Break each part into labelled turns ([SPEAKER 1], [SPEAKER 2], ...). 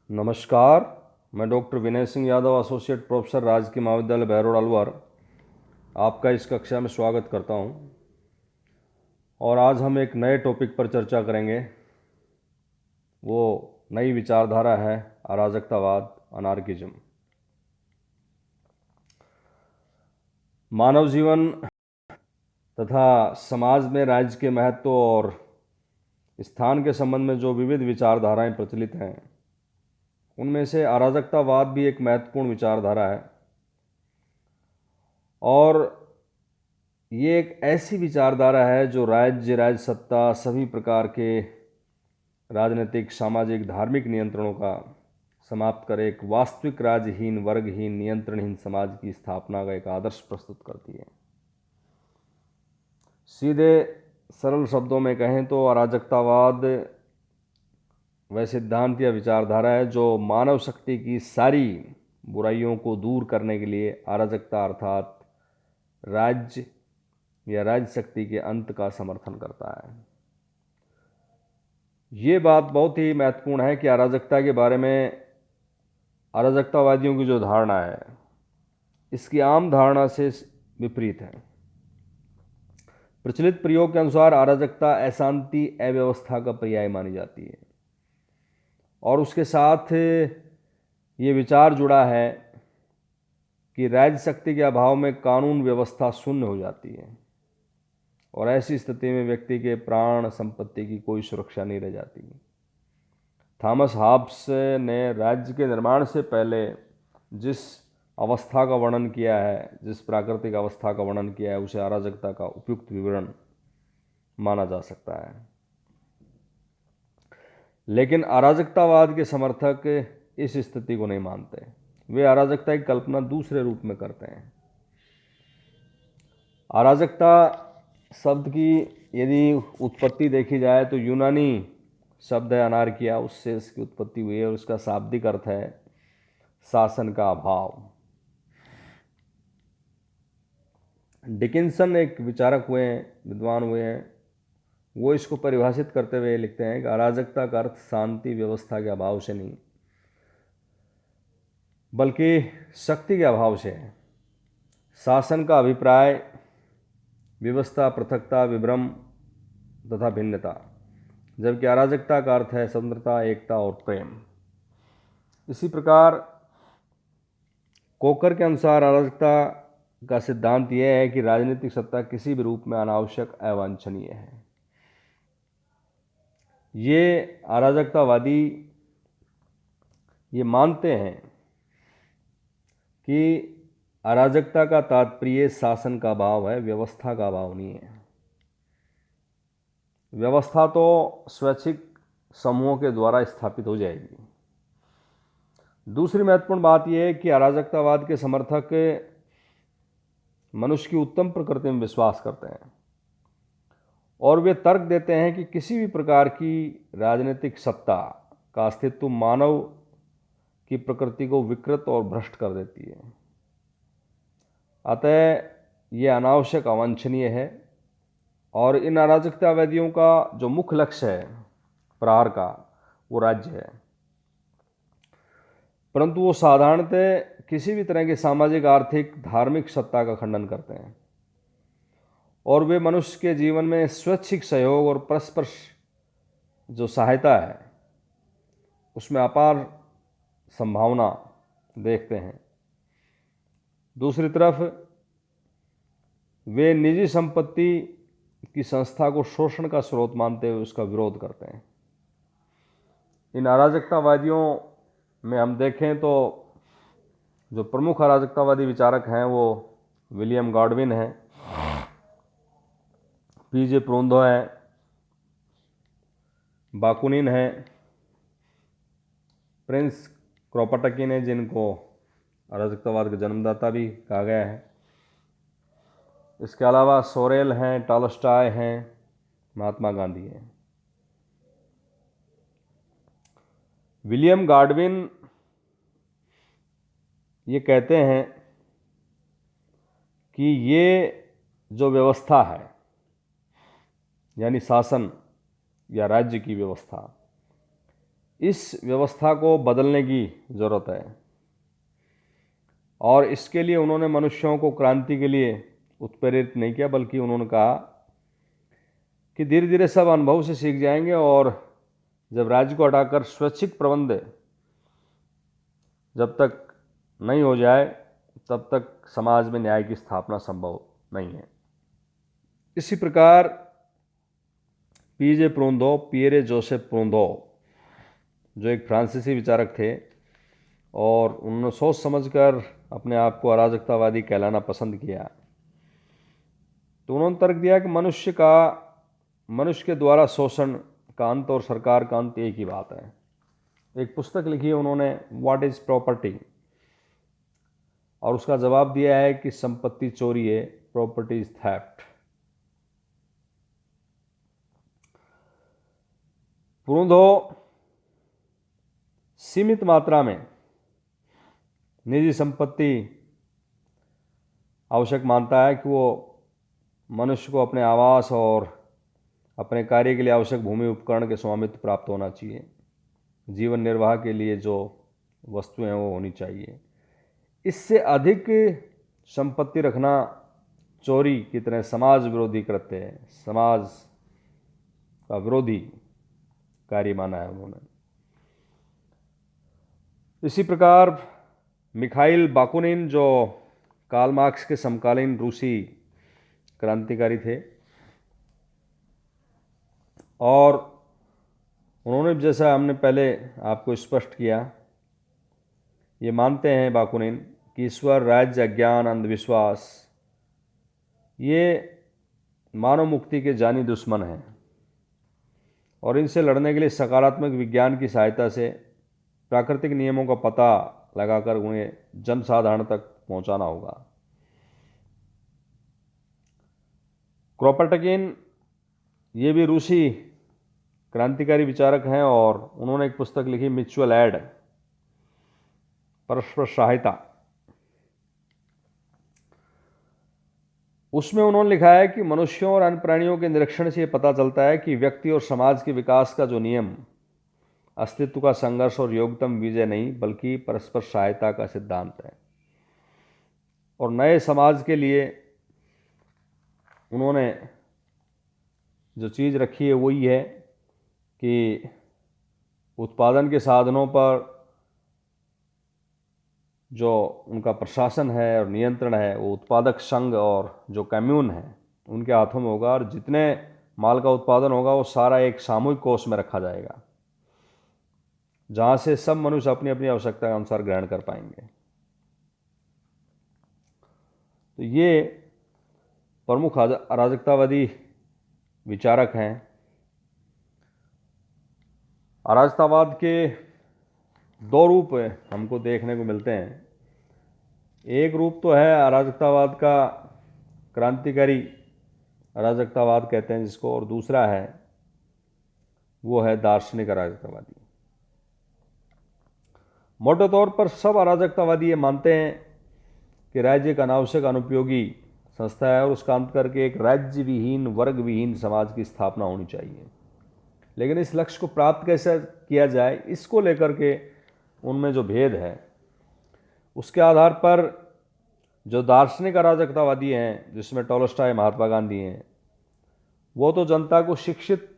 [SPEAKER 1] नमस्कार। मैं doctor Vinay Singh Yadav, associate professor, राजकीय महाविद्यालय बहरोड अलवर, आपका इस कक्षा में स्वागत करता हूं। और आज हम एक नए टॉपिक पर चर्चा करेंगे। वो नई विचारधारा है अराजकतावाद, अनार्किज्म। मानव जीवन तथा समाज में राज्य के महत्व और स्थान के संबंध में जो विविध विचारधाराएं प्रचलित हैं, उनमें से अराजकतावाद भी एक महत्वपूर्ण विचारधारा है। और ये एक ऐसी विचारधारा है जो राज्य, राज सत्ता, सभी प्रकार के राजनीतिक, सामाजिक, धार्मिक नियंत्रणों का समाप्त कर एक वास्तविक राज्यहीन, वर्गहीन, नियंत्रणहीन समाज की स्थापना का एक आदर्श प्रस्तुत करती है। सीधे सरल शब्दों में कहें तो अराजकतावाद वह सिद्धांत या विचारधारा है जो मानव शक्ति की सारी बुराइयों को दूर करने के लिए अराजकता अर्थात राज्य या राज्य शक्ति के अंत का समर्थन करता है। ये बात बहुत ही महत्वपूर्ण है कि अराजकता के बारे में अराजकतावादियों की जो धारणा है, इसकी आम धारणा से विपरीत है। प्रचलित प्रयोग के अनुसार अराजकता अशांति, अव्यवस्था का पर्याय मानी जाती है और उसके साथ ये विचार जुड़ा है कि राज्य शक्ति के अभाव में कानून व्यवस्था शून्य हो जाती है और ऐसी स्थिति में व्यक्ति के प्राण, संपत्ति की कोई सुरक्षा नहीं रह जाती। थॉमस हॉब्स ने राज्य के निर्माण से पहले जिस अवस्था का वर्णन किया है, जिस प्राकृतिक अवस्था का वर्णन किया है, उसे अराजकता का उपयुक्त विवरण माना जा सकता है। लेकिन अराजकतावाद के समर्थक इस स्थिति को नहीं मानते। वे अराजकता की कल्पना दूसरे रूप में करते हैं। अराजकता शब्द की यदि उत्पत्ति देखी जाए तो यूनानी शब्द है अनार्किया, उससे इसकी उत्पत्ति हुई है और उसका शाब्दिक अर्थ है शासन का अभाव। डिकिंसन एक विचारक हुए हैं, विद्वान हुए हैं, वो इसको परिभाषित करते हुए लिखते हैं कि अराजकता का अर्थ शांति व्यवस्था के अभाव से नहीं, बल्कि शक्ति के अभाव से है। शासन का अभिप्राय, व्यवस्था, पृथकता, विभ्रम तथा भिन्नता, जबकि अराजकता का अर्थ है स्वतंत्रता, एकता और प्रेम। इसी प्रकार कोकर के अनुसार अराजकता का सिद्धांत यह है कि राजनीतिक सत्ता किसी भी रूप में अनावश्यक, अवांछनीय है। ये अराजकतावादी ये मानते हैं कि अराजकता का तात्पर्य शासन का अभाव है, व्यवस्था का अभाव नहीं है। व्यवस्था तो स्वैच्छिक समूहों के द्वारा स्थापित हो जाएगी। दूसरी महत्वपूर्ण बात यह है कि अराजकतावाद के समर्थक मनुष्य की उत्तम प्रकृति में विश्वास करते हैं और वे तर्क देते हैं कि किसी भी प्रकार की राजनीतिक सत्ता का अस्तित्व मानव की प्रकृति को विकृत और भ्रष्ट कर देती है। अतः यह अनावश्यक, अवांछनीय है और इन अराजकतावादियों का जो मुख्य लक्ष्य है प्रहार का, वो राज्य है। परंतु वो साधारणतः किसी भी तरह की सामाजिक, आर्थिक, धार्मिक सत्ता का खंडन करते हैं और वे मनुष्य के जीवन में स्वैच्छिक सहयोग और परस्पर जो सहायता है उसमें अपार संभावना देखते हैं। दूसरी तरफ वे निजी संपत्ति की संस्था को शोषण का स्रोत मानते हुए उसका विरोध करते हैं। इन अराजकतावादियों में हम देखें तो जो प्रमुख अराजकतावादी विचारक हैं वो विलियम गॉडविन हैं, पीजे प्रोंदो हैं, बाकुनिन हैं, प्रिंस क्रोपटकिन है, जिनको अराजकतावाद का जन्मदाता भी कहा गया है। इसके अलावा सोरेल हैं, टॉलस्टॉय हैं, महात्मा गांधी हैं। विलियम गॉडविन ये कहते हैं कि ये जो व्यवस्था है, यानी शासन या राज्य की व्यवस्था, इस व्यवस्था को बदलने की ज़रूरत है और इसके लिए उन्होंने मनुष्यों को क्रांति के लिए उत्प्रेरित नहीं किया, बल्कि उन्होंने कहा कि धीरे धीरे सब अनुभव से सीख जाएंगे और जब राज्य को हटाकर स्वैच्छिक प्रबंध जब तक नहीं हो जाए तब तक समाज में न्याय की स्थापना संभव नहीं है। इसी प्रकार पियरे जोसेफ प्रूंदो जो एक फ्रांसीसी विचारक थे और उन्होंने सोच समझकर अपने आप को अराजकतावादी कहलाना पसंद किया, तो उन्होंने तर्क दिया कि मनुष्य के द्वारा शोषण का अंत और सरकार का अंत एक ही बात है। एक पुस्तक लिखी है उन्होंने, व्हाट इज प्रॉपर्टी, और उसका जवाब दिया है कि संपत्ति चोरी है, प्रॉपर्टी इज थेफ्ट। प्रूंदो सीमित मात्रा में निजी संपत्ति आवश्यक मानता है कि वो मनुष्य को अपने आवास और अपने कार्य के लिए आवश्यक भूमि उपकरण के स्वामित्व प्राप्त होना चाहिए। जीवन निर्वाह के लिए जो वस्तुएं हैं वो होनी चाहिए। इससे अधिक संपत्ति रखना चोरी की तरह समाज विरोधी कृत्य है, समाज का विरोधी कार्य माना है उन्होंने। इसी प्रकार मिखाइल बाकुनिन जो कार्ल मार्क्स के समकालीन रूसी क्रांतिकारी थे और उन्होंने, जैसा हमने पहले आपको स्पष्ट किया, ये मानते हैं बाकुनिन कि ईश्वर, राज्य, अज्ञान, अंधविश्वास ये मानव मुक्ति के जानी दुश्मन हैं और इनसे लड़ने के लिए सकारात्मक विज्ञान की सहायता से प्राकृतिक नियमों का पता लगाकर उन्हें जनसाधारण तक पहुंचाना होगा। क्रोपटकिन ये भी रूसी क्रांतिकारी विचारक हैं और उन्होंने एक पुस्तक लिखी, म्यूचुअल एड, परस्पर सहायता। उसमें उन्होंने लिखा है कि मनुष्यों और अन्य प्राणियों के निरीक्षण से यह पता चलता है कि व्यक्ति और समाज के विकास का जो नियम अस्तित्व का संघर्ष और योग्यतम विजय नहीं, बल्कि परस्पर सहायता का सिद्धांत है। और नए समाज के लिए उन्होंने जो चीज़ रखी है वो ये है कि उत्पादन के साधनों पर जो उनका प्रशासन है और नियंत्रण है वो उत्पादक संघ और जो कम्यून है उनके हाथों में होगा, और जितने माल का उत्पादन होगा वो सारा एक सामूहिक कोष में रखा जाएगा जहाँ से सब मनुष्य अपनी अपनी आवश्यकता के अनुसार ग्रहण कर पाएंगे। तो ये प्रमुख अराजकतावादी विचारक हैं। अराजकतावाद के दो रूप हमको देखने को मिलते हैं। एक रूप तो है अराजकतावाद का क्रांतिकारी अराजकतावाद कहते हैं जिसको, और दूसरा है वो है दार्शनिक अराजकतावादी। मोटे तौर पर सब अराजकतावादी ये मानते हैं कि राज्य एक अनावश्यक अनुपयोगी संस्था है और उसका अंत करके एक राज्य विहीन, वर्ग विहीन समाज की स्थापना होनी चाहिए। लेकिन इस लक्ष्य को प्राप्त कैसे किया जाए, इसको लेकर के उनमें जो भेद है उसके आधार पर जो दार्शनिक अराजकतावादी हैं, जिसमें टॉलस्टॉय, महात्मा गांधी हैं, वो तो जनता को शिक्षित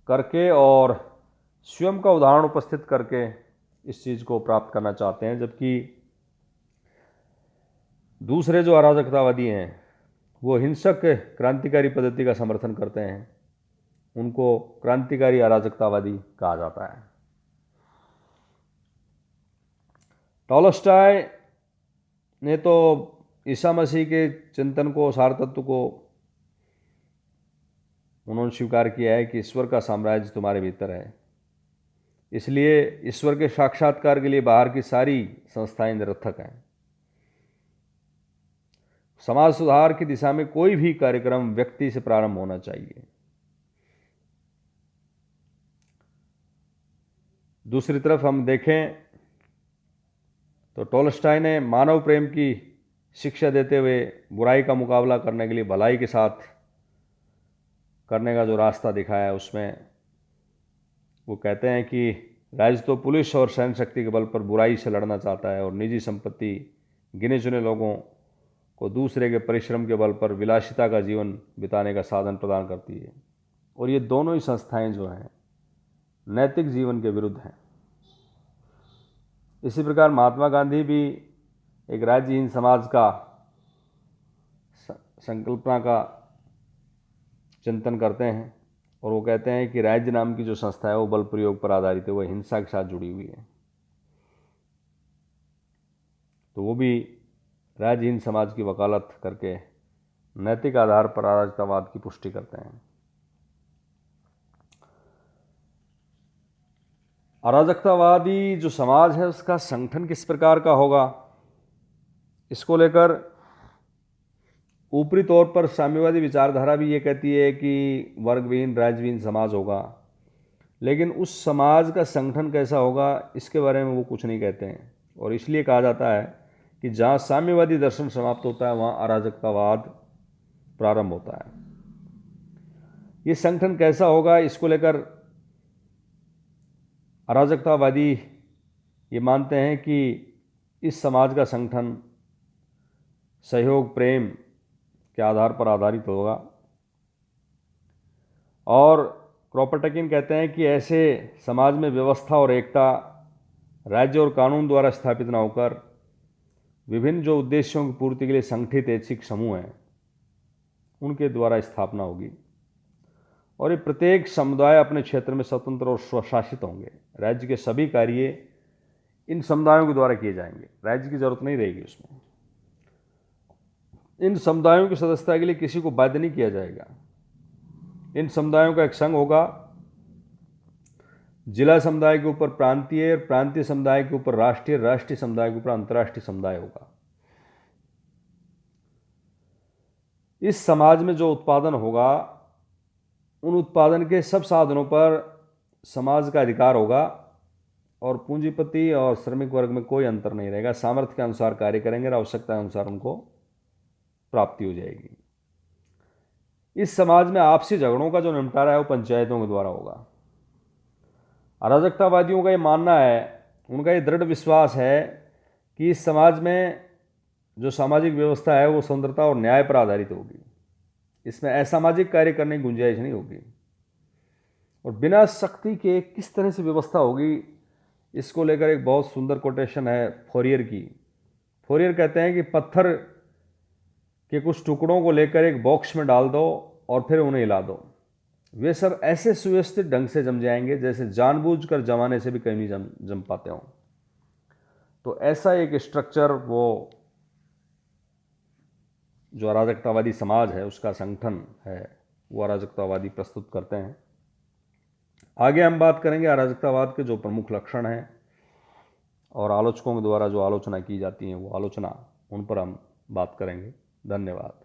[SPEAKER 1] करके और स्वयं का उदाहरण उपस्थित करके इस चीज़ को प्राप्त करना चाहते हैं, जबकि दूसरे जो अराजकतावादी हैं वो हिंसक क्रांतिकारी पद्धति का समर्थन करते हैं। उनको क्रांतिकारी अराजकतावादी कहा जाता है। टॉलस्टॉय ने तो ईसा मसीह के चिंतन को, सार तत्व को उन्होंने स्वीकार किया है कि ईश्वर का साम्राज्य तुम्हारे भीतर है, इसलिए ईश्वर के साक्षात्कार के लिए बाहर की सारी संस्थाएं निरर्थक हैं। समाज सुधार की दिशा में कोई भी कार्यक्रम व्यक्ति से प्रारंभ होना चाहिए। दूसरी तरफ हम देखें तो टॉलस्टॉय ने मानव प्रेम की शिक्षा देते हुए बुराई का मुकाबला करने के लिए भलाई के साथ करने का जो रास्ता दिखाया है, उसमें वो कहते हैं कि राज्य तो पुलिस और सैन्य शक्ति के बल पर बुराई से लड़ना चाहता है और निजी संपत्ति गिने चुने लोगों को दूसरे के परिश्रम के बल पर विलासिता का जीवन बिताने का साधन प्रदान करती है। और ये दोनों ही संस्थाएं जो हैं नैतिक जीवन के विरुद्ध हैं। इसी प्रकार महात्मा गांधी भी एक राज्यहीन समाज का संकल्पना का चिंतन करते हैं और वो कहते हैं कि राज्य नाम की जो संस्था है वो बल प्रयोग पर आधारित है, वो हिंसा के साथ जुड़ी हुई है। तो वो भी राज्यहीन समाज की वकालत करके नैतिक आधार पर अराजकतावाद की पुष्टि करते हैं। अराजकतावादी जो समाज है उसका संगठन किस प्रकार का होगा, इसको लेकर ऊपरी तौर पर साम्यवादी विचारधारा भी ये कहती है कि वर्गविहीन राज्यविहीन समाज होगा, लेकिन उस समाज का संगठन कैसा होगा इसके बारे में वो कुछ नहीं कहते हैं। और इसलिए कहा जाता है कि जहाँ साम्यवादी दर्शन समाप्त होता है वहाँ अराजकतावाद प्रारंभ होता है। ये संगठन कैसा होगा इसको लेकर अराजकतावादी ये मानते हैं कि इस समाज का संगठन सहयोग प्रेम के आधार पर आधारित होगा। और क्रोपोटकिन कहते हैं कि ऐसे समाज में व्यवस्था और एकता राज्य और कानून द्वारा स्थापित न होकर विभिन्न जो उद्देश्यों की पूर्ति के लिए संगठित ऐच्छिक समूह हैं उनके द्वारा स्थापना होगी। और ये प्रत्येक समुदाय अपने क्षेत्र में स्वतंत्र और स्वशासित होंगे। राज्य के सभी कार्य इन समुदायों के द्वारा किए जाएंगे, राज्य की जरूरत नहीं रहेगी उसमें। इन समुदायों की सदस्यता के लिए किसी को बाध्य नहीं किया जाएगा। इन समुदायों का एक संघ होगा, जिला समुदाय के ऊपर प्रांतीय, प्रांतीय समुदाय के ऊपर राष्ट्रीय, राष्ट्रीय समुदाय के ऊपर अंतर्राष्ट्रीय समुदाय होगा। इस समाज में जो उत्पादन होगा उन उत्पादन के सब साधनों पर समाज का अधिकार होगा और पूंजीपति और श्रमिक वर्ग में कोई अंतर नहीं रहेगा। सामर्थ्य के अनुसार कार्य करेंगे और आवश्यकता के अनुसार उनको प्राप्ति हो जाएगी। इस समाज में आपसी झगड़ों का जो निपटारा है वो पंचायतों के द्वारा होगा। अराजकतावादियों का ये मानना है, उनका ये दृढ़ विश्वास है कि इस समाज में जो सामाजिक व्यवस्था है वो स्वतंत्रता और न्याय पर आधारित होगी। इसमें असामाजिक कार्य करने की गुंजाइश नहीं होगी। और बिना शक्ति के किस तरह से व्यवस्था होगी इसको लेकर एक बहुत सुंदर कोटेशन है फोरियर की। फोरियर कहते हैं कि पत्थर के कुछ टुकड़ों को लेकर एक बॉक्स में डाल दो और फिर उन्हें हिला दो, वे सब ऐसे सुव्यवस्थित ढंग से जम जाएंगे जैसे जानबूझकर जमाने से भी कहीं नहीं जम पाते हों। तो ऐसा एक स्ट्रक्चर वो जो अराजकतावादी समाज है उसका संगठन है वो अराजकतावादी प्रस्तुत करते हैं। आगे हम बात करेंगे अराजकतावाद के जो प्रमुख लक्षण हैं और आलोचकों के द्वारा जो आलोचना की जाती है वो आलोचना, उन पर हम बात करेंगे। धन्यवाद।